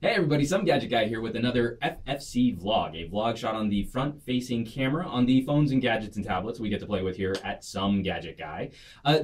Hey everybody, Some Gadget Guy here with another FFC vlog, a vlog shot on the front-facing camera on the phones and gadgets and tablets we get to play with here at Some Gadget Guy.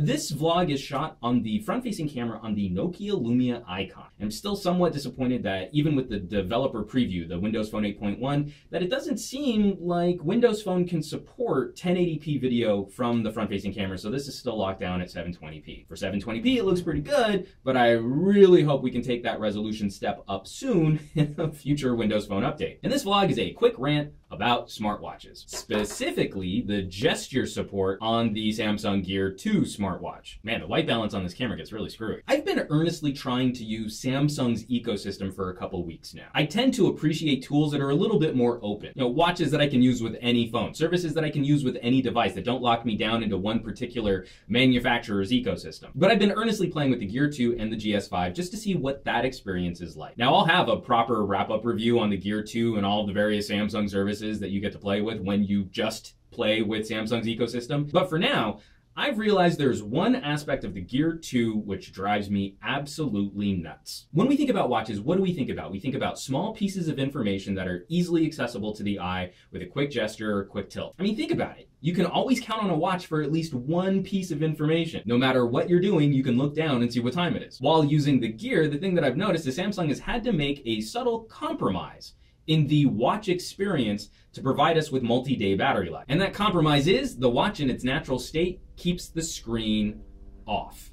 This vlog is shot on the front-facing camera on the Nokia Lumia Icon. I'm still somewhat disappointed that even with the developer preview, the Windows Phone 8.1, that it doesn't seem like Windows Phone can support 1080p video from the front-facing camera, so this is still locked down at 720p. For 720p, it looks pretty good, but I really hope we can take that resolution step up soon in a future Windows Phone update. And this vlog is a quick rant about smartwatches, specifically the gesture support on the Samsung Gear 2 smartwatch. Man, the white balance on this camera gets really screwy. I've been earnestly trying to use Samsung's ecosystem for a couple weeks now. I tend to appreciate tools that are a little bit more open. You know, watches that I can use with any phone, services that I can use with any device that don't lock me down into one particular manufacturer's ecosystem. But I've been earnestly playing with the Gear 2 and the GS5 just to see what that experience is like. Now, I'll have a proper wrap-up review on the Gear 2 and all of the various Samsung services that you get to play with when you just play with Samsung's ecosystem. But for now, I've realized there's one aspect of the Gear 2 which drives me absolutely nuts. When we think about watches, what do we think about? We think about small pieces of information that are easily accessible to the eye with a quick gesture or quick tilt. I mean, think about it. You can always count on a watch for at least one piece of information. No matter what you're doing, you can look down and see what time it is. While using the Gear, the thing that I've noticed is Samsung has had to make a subtle compromise in the watch experience to provide us with multi-day battery life. And that compromise is the watch in its natural state keeps the screen off.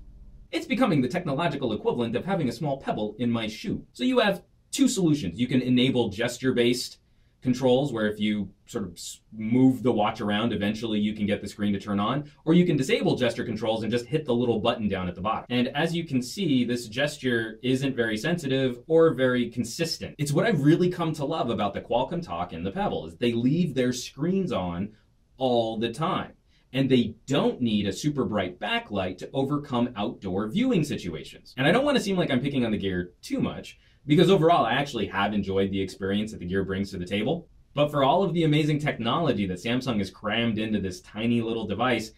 It's becoming the technological equivalent of having a small pebble in my shoe. So you have two solutions. You can enable gesture-based controls where if you sort of move the watch around, eventually you can get the screen to turn on, or you can disable gesture controls and just hit the little button down at the bottom. And as you can see, this gesture isn't very sensitive or very consistent. It's what I've really come to love about the Qualcomm Talk and the Pebble, is they leave their screens on all the time. And they don't need a super bright backlight to overcome outdoor viewing situations. And I don't want to seem like I'm picking on the Gear too much, because overall I actually have enjoyed the experience that the Gear brings to the table. But for all of the amazing technology that Samsung has crammed into this tiny little device,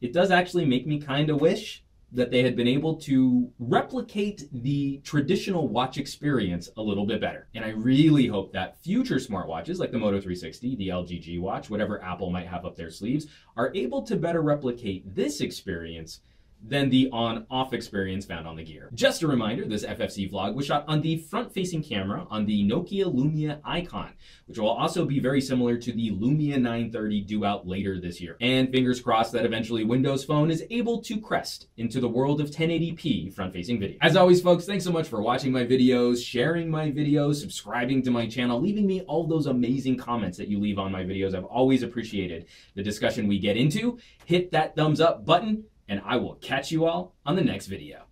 it does actually make me kind of wish that they had been able to replicate the traditional watch experience a little bit better. And I really hope that future smartwatches like the Moto 360, the LG G Watch, whatever Apple might have up their sleeves, are able to better replicate this experience than the on-off experience found on the Gear. Just a reminder, this FFC vlog was shot on the front-facing camera on the Nokia Lumia Icon, which will also be very similar to the Lumia 930 due out later this year. And fingers crossed that eventually Windows Phone is able to crest into the world of 1080p front-facing video. As always, folks, thanks so much for watching my videos, sharing my videos, subscribing to my channel, leaving me all those amazing comments that you leave on my videos. I've always appreciated the discussion we get into. Hit that thumbs up button, and I will catch you all on the next video.